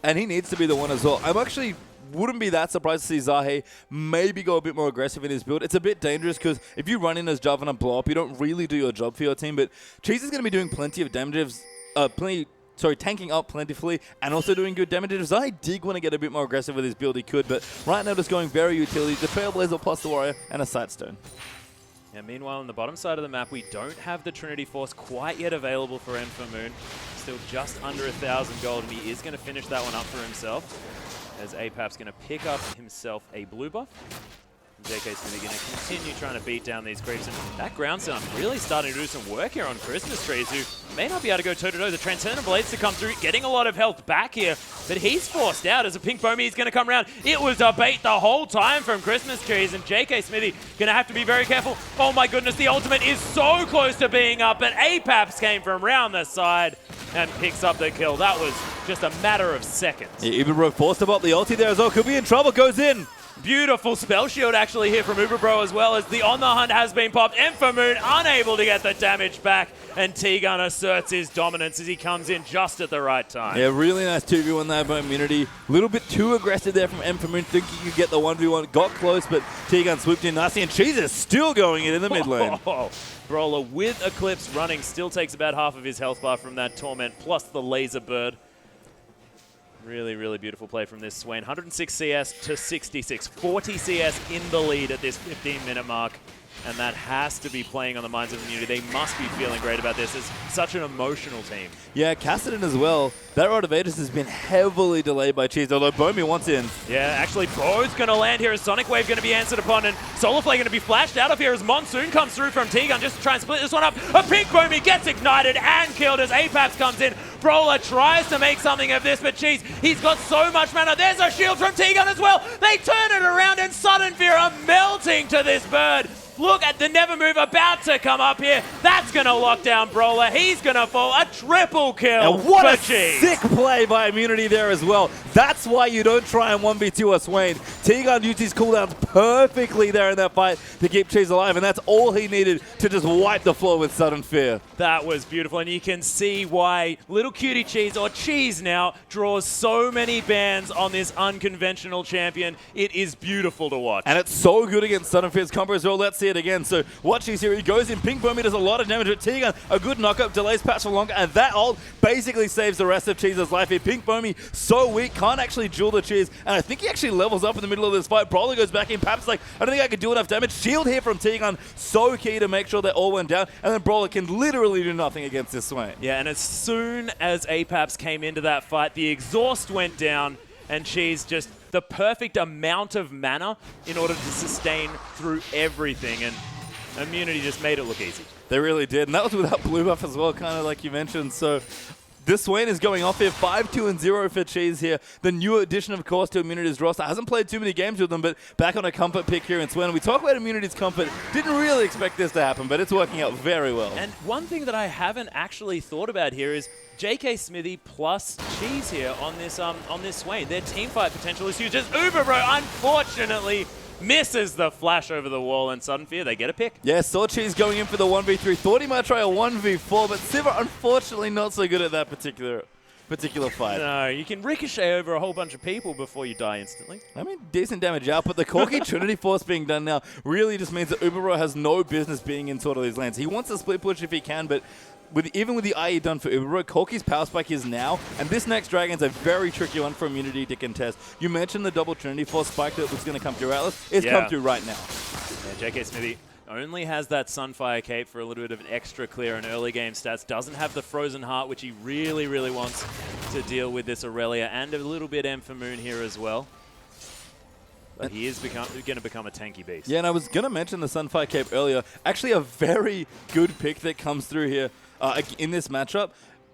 And he needs to be the one as well. I'm actually wouldn't be that surprised to see Zahe maybe go a bit more aggressive in his build. It's a bit dangerous because if you run in as Jav and a blow up, you don't really do your job for your team. But Cheese is going to be doing plenty of damages, tanking up plentifully and also doing good damage. If Zahe did want to get a bit more aggressive with his build, he could. But right now, just going very utility. The Trailblazer plus the Warrior and a Sightstone. Yeah, meanwhile, on the bottom side of the map, we don't have the Trinity Force quite yet available for Emphamoon. Still just under 1,000 gold, and he is going to finish that one up for himself, as Apap's going to pick up himself a blue buff. JK's going to continue trying to beat down these creeps, and that ground sound really starting to do some work here on Christmas Trees, who may not be able to go toe-to-toe. The Transcendent Blades to come through, getting a lot of health back here, but he's forced out as a Pink Bomey is going to come around. It was a bait the whole time from Christmas Trees, and JK Smithy going to have to be very careful. Oh my goodness, the ultimate is so close to being up, but Apaps came from round the side and picks up the kill. That was just a matter of seconds. Yeah, Uberbro forced to bop the ulti there as well. Could be in trouble, goes in. Beautiful spell shield actually here from Uberbro as well, as the On The Hunt has been popped. Emphamoon unable to get the damage back, and T-Gun asserts his dominance as he comes in just at the right time. Yeah, really nice 2v1 there by Immunity. A little bit too aggressive there from Emphamoon, thinking you could get the 1v1. Got close, but T-Gun swooped in nicely, and Cheese is still going in the mid lane. Brawler with Eclipse running still takes about half of his health bar from that Torment, plus the Laser Bird. Really, really beautiful play from this Swain. 106 CS to 66. 40 CS in the lead at this 15-minute mark. And that has to be playing on the minds of the community. They must be feeling great about this. It's such an emotional team. Yeah, Cassidon as well. That Rod of Aegis has been heavily delayed by Cheese, although Bomey wants in. Yeah, actually, Bo's going to land here as Sonic Wave going to be answered upon, and Solarflare going to be flashed out of here as Monsoon comes through from T-Gun just to try and split this one up. A Pink Bomey gets ignited and killed as Apaps comes in. Brawler tries to make something of this, but Cheese, he's got so much mana. There's a shield from T-Gun as well. They turn it around, and Sudden Fear are melting to this bird. Look at the Never Move about to come up here. That's going to lock down Brawler. He's going to fall. A triple kill. And what a Cheese. sick play by Immunity there as well. That's why you don't try and 1v2 a Swain. T-Gun used his cooldowns perfectly there in that fight to keep Cheese alive, and that's all he needed to just wipe the floor with Sudden Fear. That was beautiful, and you can see why Little Cutie Cheese, or Cheese now, draws so many bans on this unconventional champion. It is beautiful to watch. And it's so good against Sudden Fear's combo as well. Let's see see it again. So watch Cheese here. He goes in. Pink Bomby does a lot of damage, but T-Gun, a good knockup, delays patch for longer, and that ult basically saves the rest of Cheese's life here. Pink Bomby so weak, can't actually duel the Cheese, and I think he actually levels up in the middle of this fight. Brawler goes back in. Pap's like, I don't think I can do enough damage. Shield here from T-Gun, so key to make sure they all went down, and then Brawler can literally do nothing against this Swain. Yeah, and as soon as Apaps came into that fight, the exhaust went down, and Cheese just the perfect amount of mana in order to sustain through everything, and Immunity just made it look easy. They really did, and that was without blue buff as well, kind of like you mentioned. So this Swain is going off here, 5-2-0 for Cheese here. The new addition, of course, to Immunity's roster. Hasn't played too many games with them, but back on a comfort pick here in Swain. We talk about Immunity's comfort. Didn't really expect this to happen, but it's working out very well. And one thing that I haven't actually thought about here is JK Smithy plus Cheese here on this Swain. Their team fight potential is huge. As Uberbro, unfortunately, misses the flash over the wall, and Sudden Fear, they get a pick. Yeah, saw Cheese going in for the 1v3. Thought he might try a 1v4, but Sivir, unfortunately, not so good at that particular fight. No, you can ricochet over a whole bunch of people before you die instantly. I mean, decent damage out, but the Corki Trinity Force being done now really just means that Uberbro has no business being in sort of these lanes. He wants a split push if he can, but even with the IE done for Uberbro, Corki's power spike is now, and this next Dragon's a very tricky one for Immunity to contest. You mentioned the double Trinity Force spike that was going to come through Atlas. It's come through right now. Yeah, JK Smithy only has that Sunfire Cape for a little bit of an extra clear in early game stats. Doesn't have the Frozen Heart, which he really, really wants to deal with this Aurelia, and a little bit Amphamoon here as well. But he is going to become a tanky beast. Yeah, and I was going to mention the Sunfire Cape earlier. Actually, a very good pick that comes through here in this matchup.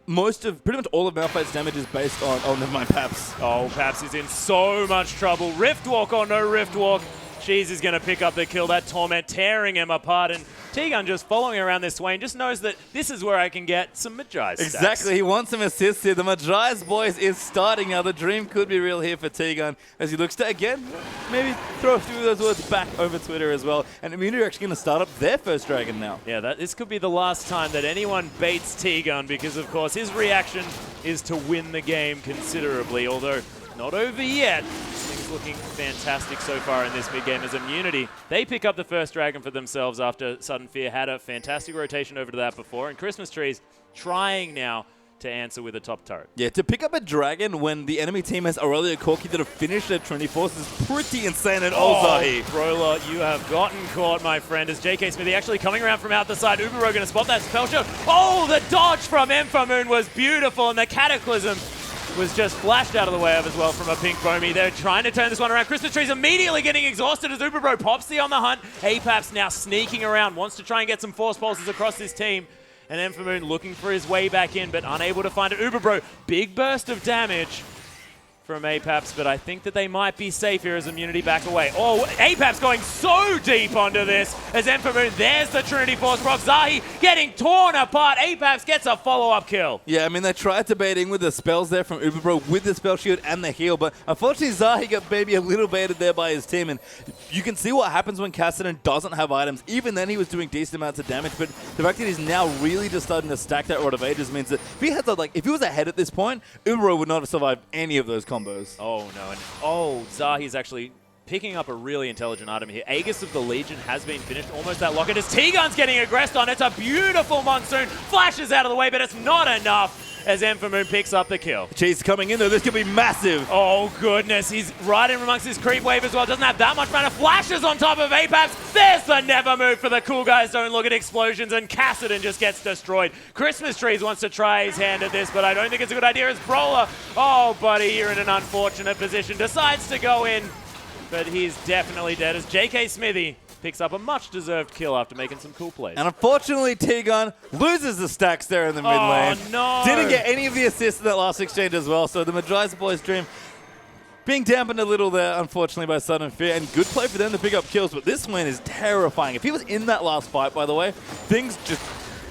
Pretty much all of Malphite's damage is based on, oh, never mind, Paps. Oh, Paps is in so much trouble. Rift Walk or no Rift Walk. Cheese is going to pick up the kill. That Torment tearing him apart. And T-Gun just following around this Swain just knows that this is where I can get some Magi stacks. Exactly. He wants some assists here. The Magi's boys is starting now. The dream could be real here for T-Gun as he looks to, again, maybe throw a few of those words back over Twitter as well. And Immunity are actually going to start up their first Dragon now. Yeah, this could be the last time that anyone baits T-Gun because, of course, his reaction is to win the game considerably, although not over yet. Things looking fantastic so far in this mid-game as Immunity. They pick up the first Dragon for themselves after Sudden Fear had a fantastic rotation over to that before. And Christmas Trees trying now to answer with a top turret. Yeah, to pick up a Dragon when the enemy team has Aurelia Corki that have finished their Trinity Force is pretty insane. And Zahi. Brawler, you have gotten caught, my friend, as JK Smithy actually coming around from out the side. Uberbro going to spot that spell shot. Oh, the dodge from Amphamoon was beautiful, and the Cataclysm was just flashed out of the way of as well from a Pink Bomby. They're trying to turn this one around. Christmas Tree's immediately getting exhausted as Uberbro pops the on the hunt. Apaps now sneaking around, wants to try and get some Force Pulses across this team. And Amphamoon looking for his way back in, but unable to find it. Uberbro, big burst of damage from Apaps, but I think that they might be safe here as Immunity back away. Oh, Apaps going so deep onto this as Amphamoon, there's the Trinity Force proc. Zahi getting torn apart. Apaps gets a follow-up kill. Yeah, I mean, they tried to bait in with the spells there from Uberbro with the spell shield and the heal, but unfortunately Zahi got maybe a little baited there by his team, and you can see what happens when Kassadin doesn't have items. Even then he was doing decent amounts of damage, but the fact that he's now really just starting to stack that Rod of Ages means that if he was ahead at this point, Uberbro would not have survived any of those combos. Oh, no. And Zahi's actually picking up a really intelligent item here. Aegis of the Legion has been finished. Almost that locket as T-Gun's getting aggressed on. It's a beautiful Monsoon. Flashes out of the way, but it's not enough as Amphamoon picks up the kill. Cheese coming in, though. This could be massive. Oh, goodness. He's right in amongst his creep wave as well. Doesn't have that much mana. Flashes on top of Apaps. There's the never move for the cool guys. Don't look at explosions, and Kassadin just gets destroyed. Christmas Trees wants to try his hand at this, but I don't think it's a good idea as Brawler. Oh, buddy, you're in an unfortunate position. Decides to go in, but he's definitely dead as JK Smithy picks up a much-deserved kill after making some cool plays. And unfortunately, T-Gun loses the stacks there in the mid lane. Oh, no. Didn't get any of the assists in that last exchange as well, so the Magi's boys' dream being dampened a little there, unfortunately, by Sudden Fear. And good play for them to pick up kills, but this win is terrifying. If he was in that last fight, by the way, things just...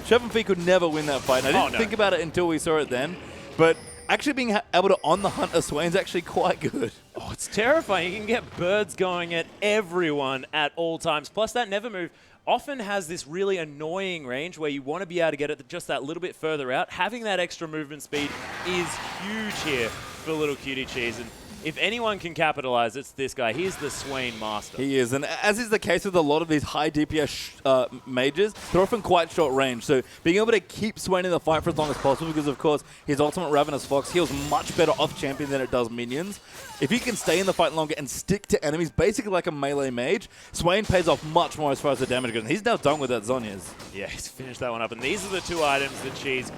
Chevron Fee could never win that fight. And I didn't think about it until we saw it then, but actually being able to on the hunt a Swain's actually quite good. Oh, it's terrifying. You can get birds going at everyone at all times. Plus, that never move often has this really annoying range where you want to be able to get it just that little bit further out. Having that extra movement speed is huge here for Little Cutie Cheese. And if anyone can capitalize, it's this guy. He's the Swain master. He is, and as is the case with a lot of these high DPS mages, they're often quite short range. So being able to keep Swain in the fight for as long as possible, because of course his ultimate Ravenous Fox heals much better off champion than it does minions. If he can stay in the fight longer and stick to enemies, basically like a melee mage, Swain pays off much more as far as the damage goes. And he's now done with that Zhonya's. Yeah, he's finished that one up. And these are the two items that Cheese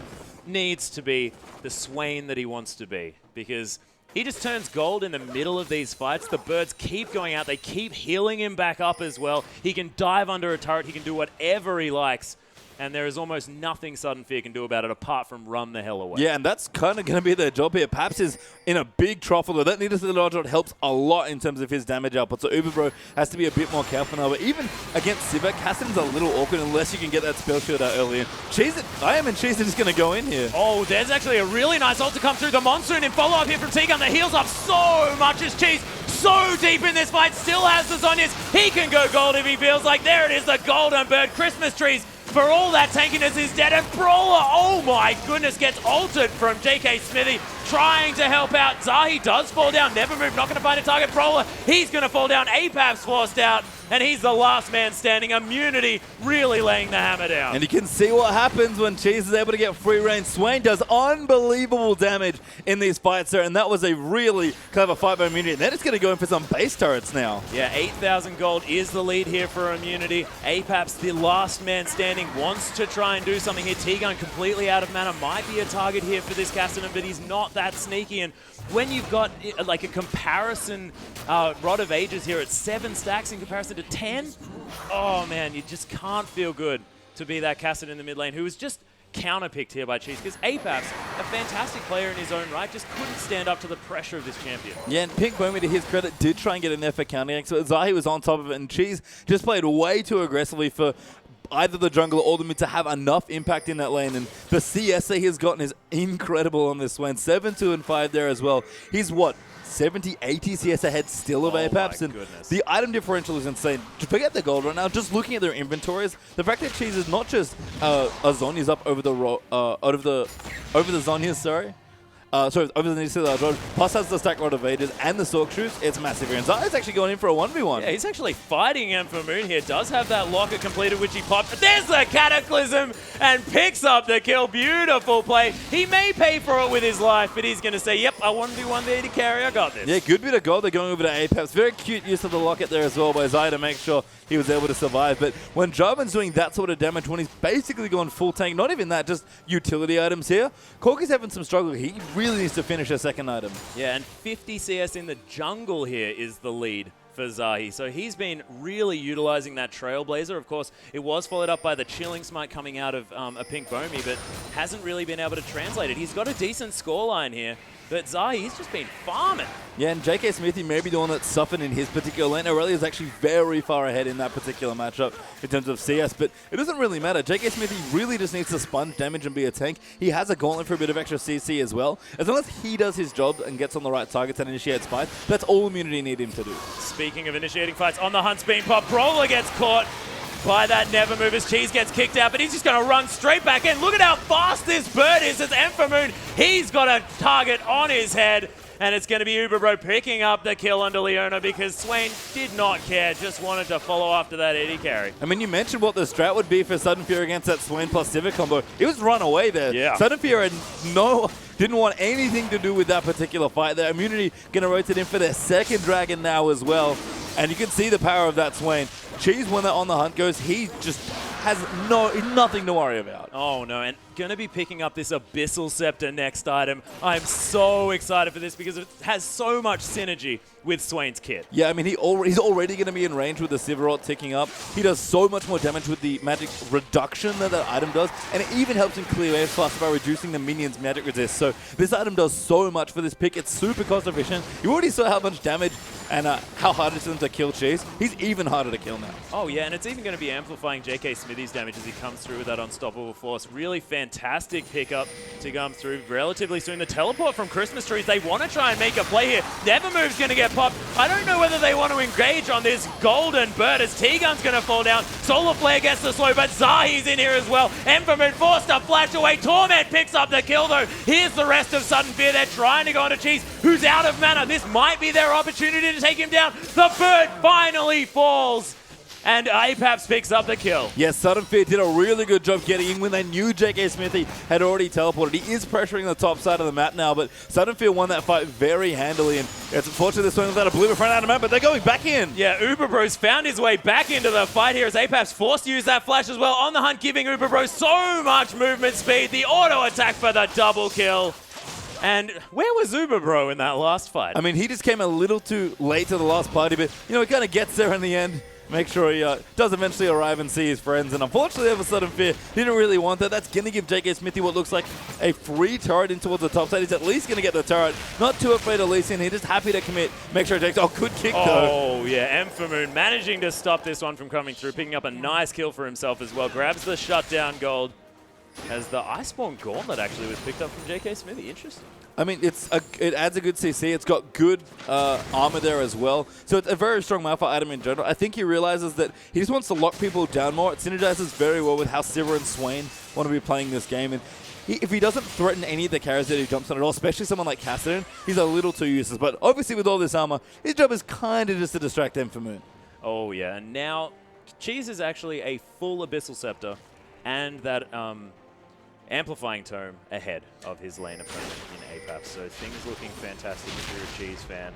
needs to be the Swain that he wants to be, because he just turns gold in the middle of these fights. The birds keep going out. They keep healing him back up as well. He can dive under a turret. He can do whatever he likes. And there is almost nothing Sudden Fear can do about it apart from run the hell away. Yeah, and that's kind of going to be their job here. Paps is in a big truffle. That needless to dodge out helps a lot in terms of his damage output. So Uberbro has to be a bit more careful now. But even against Sivir, Cassin's a little awkward unless you can get that spell shield out early. I am and Cheese are just going to go in here. Oh, there's actually a really nice ult to come through. The Monsoon in follow-up here from T-Gun. The heals up so much as Cheese so deep in this fight still has the Zhonya's. He can go gold if he feels like. There it is, the Golden Bird Christmas trees. For all that tankiness is dead, and Brawler, oh my goodness, gets altered from JK Smithy, trying to help out. Zahi does fall down, Never Move, not going to find a target. Brawler, he's going to fall down. Apap's forced out, and he's the last man standing. Immunity really laying the hammer down. And you can see what happens when Cheese is able to get free reign. Swain does unbelievable damage in these fights there, and that was a really clever fight by Immunity. And then it's going to go in for some base turrets now. Yeah, 8,000 gold is the lead here for Immunity. Apap's the last man standing, wants to try and do something here. T-Gun completely out of mana, might be a target here for this Castellan, but he's not that sneaky. And when you've got like a comparison Rod of Ages here at 7 stacks in comparison to 10, oh man, you just can't feel good to be that Castellan in the mid lane who was just counterpicked here by Cheese, because Apap's a fantastic player in his own right, just couldn't stand up to the pressure of this champion. Yeah, and Pink Bomi, to his credit, did try and get in there for countering, so Zahi was on top of it, and Cheese just played way too aggressively for either the jungler or the mid to have enough impact in that lane, and the CS that he has gotten is incredible on this Swain. 7, 2, and 5 there as well. He's what? 70, 80 CS ahead still of Apaps, and the item differential is insane. Forget the gold right now, just looking at their inventories, the fact that Cheese is not just a Zhonya's up over the Zhonya's, sorry. Over the Nisa plus has the stack Rod of Ages and the Sork Shoes, it's massive here. And Zaya's actually going in for a 1v1. Yeah, he's actually fighting Amphamoon here. Does have that locker completed, which he popped. There's the Cataclysm and picks up the kill. Beautiful play. He may pay for it with his life, but he's going to say, yep, I 1v1 there to carry. I got this. Yeah, good bit of gold. They're going over to Apex. Very cute use of the locket there as well by Zaya to make sure he was able to survive. But when Jarvan's doing that sort of damage, when he's basically gone full tank, not even that, just utility items here, Corki's having some struggle. He really needs to finish a second item. Yeah, and 50 CS in the jungle here is the lead for Zahi. So he's been really utilizing that Trailblazer. Of course, it was followed up by the Chilling Smite coming out of a Pink Bomi, but hasn't really been able to translate it. He's got a decent scoreline here, but Zahi, he's just been farming. Yeah, and JK Smithy may be the one that suffered in his particular lane. Aurelia is actually very far ahead in that particular matchup in terms of CS, but it doesn't really matter. JK Smithy really just needs to sponge damage and be a tank. He has a gauntlet for a bit of extra CC as well. As long as he does his job and gets on the right targets and initiates fights, that's all Immunity need him to do. Speaking of initiating fights, on the hunt's being popped. Brawler gets caught by that Never Move as Cheese gets kicked out, but he's just going to run straight back in. Look at how fast this bird is. It's Amphamoon. He's got a target on his head, and it's going to be Uberbro picking up the kill under Leona because Swain did not care, just wanted to follow after that AD carry. I mean, you mentioned what the strat would be for Sudden Fear against that Swain plus Sivir combo. It was run away there. Yeah. Sudden Fear didn't want anything to do with that particular fight there. Immunity going to rotate in for their second dragon now as well. And you can see the power of that Swain. Cheese, when that on the hunt goes, he just has nothing to worry about. Oh no, and going to be picking up this Abyssal Scepter next item. I'm so excited for this because it has so much synergy with Swain's kit. Yeah, I mean, he's already going to be in range with the Sivir ticking up. He does so much more damage with the magic reduction that item does, and it even helps him clear waves faster by reducing the minion's magic resist. So this item does so much for this pick. It's super cost efficient. You already saw how much damage and how hard it is for him to kill Cheese. He's even harder to kill now. Oh yeah, and it's even going to be amplifying JK Smithy's damage as he comes through with that unstoppable force. Really fantastic pickup to come through relatively soon. The teleport from Christmas trees, they want to try and make a play here. Nevermove's going to get popped. I don't know whether they want to engage on this golden bird as T-Gun's going to fall down. Solar Flare gets the slow, but Zahi's in here as well. Enfermoon forced to flash away. Torment picks up the kill though. Here's the rest of Sudden Fear. They're trying to go into Cheese, who's out of mana. This might be their opportunity to take him down. The bird finally falls. And Apex picks up the kill. Yes, Sudden Fear did a really good job getting in when they knew JK Smithy had already teleported. He is pressuring the top side of the map now, but Sudden Fear won that fight very handily. And it's unfortunate this one without a blue front out of map, but they're going back in. Yeah, Uber Bros found his way back into the fight here as Apex forced to use that flash as well. On the hunt, giving Uber Bros so much movement speed. The auto attack for the double kill. And where was Uber Bro in that last fight? I mean, he just came a little too late to the last party, but, you know, he kind of gets there in the end. Make sure he does eventually arrive and see his friends. And unfortunately, over Sudden Fear, didn't really want that. That's going to give JK Smithy what looks like a free turret in towards the top side. He's at least going to get the turret. Not too afraid of Lee Sin. He's just happy to commit. Make sure he takes... Oh, good kick, though. Oh, yeah. Enfermoon managing to stop this one from coming through. Picking up a nice kill for himself as well. Grabs the shutdown gold. As the Iceborne Gauntlet actually was picked up from JK Smithy. Interesting. I mean, it adds a good CC. It's got good armor there as well. So it's a very strong Malphite item in general. I think he realizes that he just wants to lock people down more. It synergizes very well with how Sivir and Swain want to be playing this game. And if he doesn't threaten any of the carries that he jumps on at all, especially someone like Kassadin, he's a little too useless. But obviously with all this armor, his job is kind of just to distract Enfermoon. Oh, yeah. And now Cheese is actually a full Abyssal Scepter and that... Amplifying Tome ahead of his lane opponent in Apex. So things looking fantastic if you're a Cheese fan.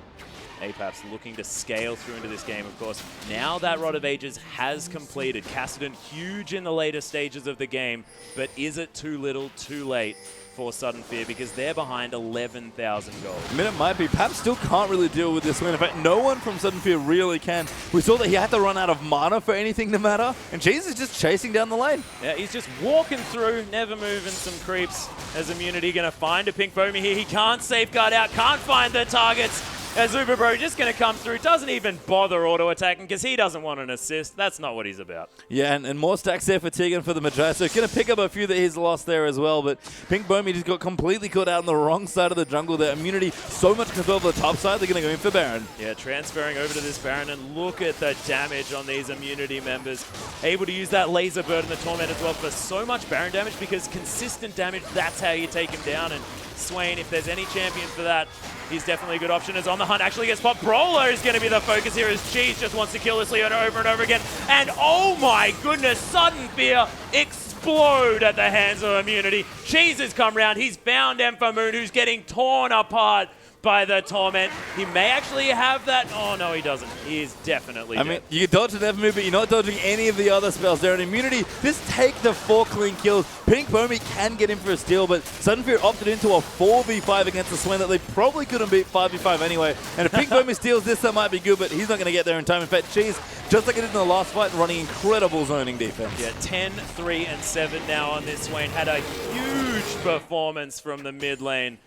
Apex looking to scale through into this game, of course. Now that Rod of Ages has completed. Kassadin huge in the later stages of the game, but is it too little, too late for Sudden Fear because they're behind 11,000 gold. I mean, it might be. Pap still can't really deal with this win. In fact, no one from Sudden Fear really can. We saw that he had to run out of mana for anything to matter, and Cheese is just chasing down the lane. Yeah, he's just walking through, never moving some creeps. As Immunity going to find a pink Foamy here. He can't safeguard out, can't find the targets. As Uber Bro just going to come through, doesn't even bother auto-attacking because he doesn't want an assist. That's not what he's about. Yeah, and more stacks there for Tegan for the Magi. So going to pick up a few that he's lost there as well. But Pink Bomi just got completely caught out on the wrong side of the jungle there. Immunity, so much control of the top side, they're going to go in for Baron. Yeah, transferring over to this Baron, and look at the damage on these Immunity members. Able to use that Laser Bird and the Torment as well for so much Baron damage because consistent damage, that's how you take him down. And Swain, if there's any champion for that, he's definitely a good option. As On the Hunt actually gets popped. Brawler is going to be the focus here as Cheese just wants to kill this Leona over and over again. And oh my goodness, Sudden Fear explode at the hands of Immunity. Cheese has come round. He's found Enfermoon, who's getting torn apart by the Torment. He may actually have that. Oh, no, he doesn't. He is definitely dead. I mean, you can dodge an Evermove, but you're not dodging any of the other spells there. And Immunity, just take the 4 clean kills. Pink Bomi can get in for a steal, but Sudden Fear opted into a 4v5 against the Swain that they probably couldn't beat 5v5 anyway. And if Pink Bomi steals this, that might be good, but he's not going to get there in time. In fact, Cheese, just like it did in the last fight, running incredible zoning defense. Yeah, 10, 3, and 7 now on this Swain. Had a huge performance from the mid lane.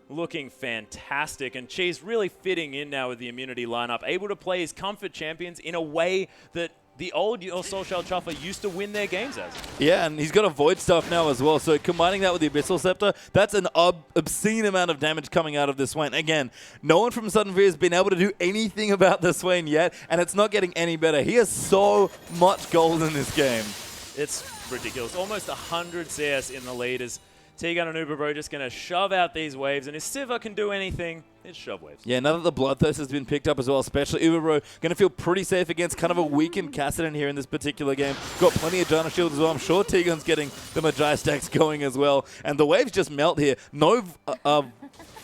Looking fantastic, and Cheese really fitting in now with the Immunity lineup, able to play his comfort champions in a way that the old Soul Shell Chuffer used to win their games as. Yeah, and he's got a Void Stuff now as well, so combining that with the Abyssal Scepter, that's an obscene amount of damage coming out of this Swain. Again, no one from Sudden Fear has been able to do anything about the Swain yet, and it's not getting any better. He has so much gold in this game. It's ridiculous. Almost 100 CS in the leaders. T-Gun and Uber Bro just going to shove out these waves, and if Sivir can do anything, it's shove waves. Yeah, now that the Bloodthirst has been picked up as well, especially Uber Bro, going to feel pretty safe against kind of a weakened Kassadin here in this particular game. Got plenty of Janna Shield as well. I'm sure T-Gun's getting the Magi stacks going as well. And the waves just melt here. No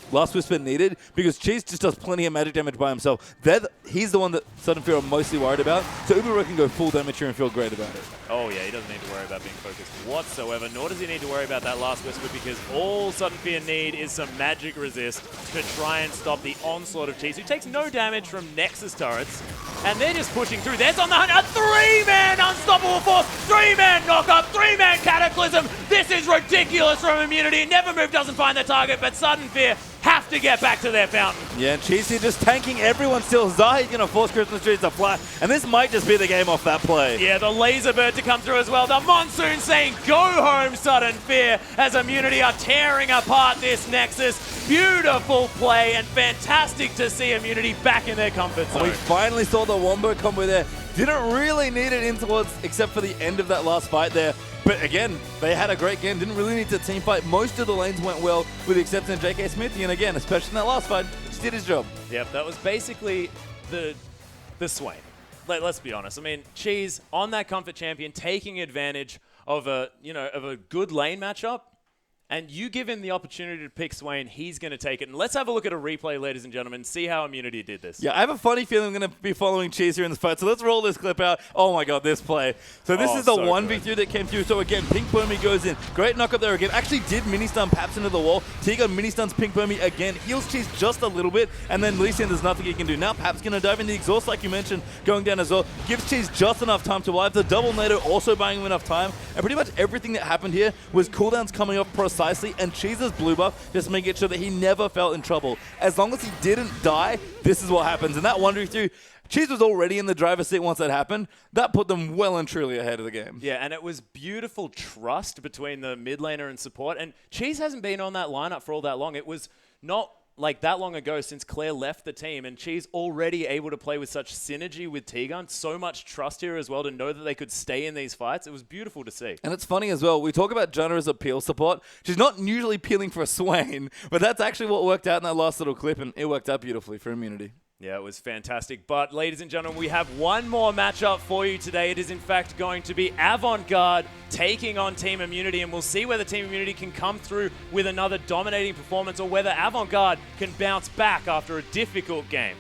Last Whisper needed because Cheese just does plenty of magic damage by himself. He's the one that Sudden Fear are mostly worried about. So Uber Bro can go full damage here and feel great about it. Oh yeah, he doesn't need to worry about being focused whatsoever, nor does he need to worry about that Last Whisper because all Sudden Fear need is some magic resist to try and stop the onslaught of Cheese, who takes no damage from Nexus turrets. And they're just pushing through. There's On the Hunt, a 3-man unstoppable force, 3-man knockup, 3-man cataclysm. This is ridiculous from Immunity. Nevermove doesn't find the target, but Sudden Fear have to get back to their fountain. Yeah, and Cheesy just tanking everyone still. Zahi's going to force Christmas trees to fly, and this might just be the game off that play. Yeah, the laser bird to come through as well. The Monsoon saying, go home, Sudden Fear, as Immunity are tearing apart this Nexus. Beautiful play, and fantastic to see Immunity back in their comfort zone. We finally saw the Wombo combo there. Didn't really need it in towards, except for the end of that last fight there. But again, they had a great game. Didn't really need to team fight. Most of the lanes went well, with the exception of JK Smithy. And again, especially in that last fight, just did his job. Yep, that was basically the Swain. Let's be honest. I mean, Cheese on that comfort champion, taking advantage of a good lane matchup. And you give him the opportunity to pick Swain, he's going to take it. And let's have a look at a replay, ladies and gentlemen, see how Immunity did this. Yeah, I have a funny feeling I'm going to be following Cheese here in this fight. So let's roll this clip out. Oh my god, this play. So this is the 1v3 that came through. So again, Pink Burmy goes in. Great knock up there again. Actually did mini-stun Paps into the wall. Tiga mini-stuns Pink Burmy again. Heals Cheese just a little bit. And then Lysian, there's nothing he can do. Now Paps going to dive in the exhaust, like you mentioned, going down as well. Gives Cheese just enough time to wipe. The double NATO also buying him enough time. And pretty much everything that happened here was cooldowns coming off precisely. And Cheese blue buff, just making sure that he never felt in trouble. As long as he didn't die, this is what happens. And that 1v3, Cheese was already in the driver's seat once that happened. That put them well and truly ahead of the game. Yeah, and it was beautiful trust between the mid laner and support. And Cheese hasn't been on that lineup for all that long. It was not like that long ago since Claire left the team, and Cheese already able to play with such synergy with T-Gun. So much trust here as well to know that they could stay in these fights. It was beautiful to see. And it's funny as well, we talk about Janna as a peel support. She's not usually peeling for a Swain, but that's actually what worked out in that last little clip, and it worked out beautifully for Immunity. Yeah, it was fantastic. But, ladies and gentlemen, we have one more matchup for you today. It is, in fact, going to be Avant-Garde taking on Team Immunity, and we'll see whether Team Immunity can come through with another dominating performance or whether Avant-Garde can bounce back after a difficult game.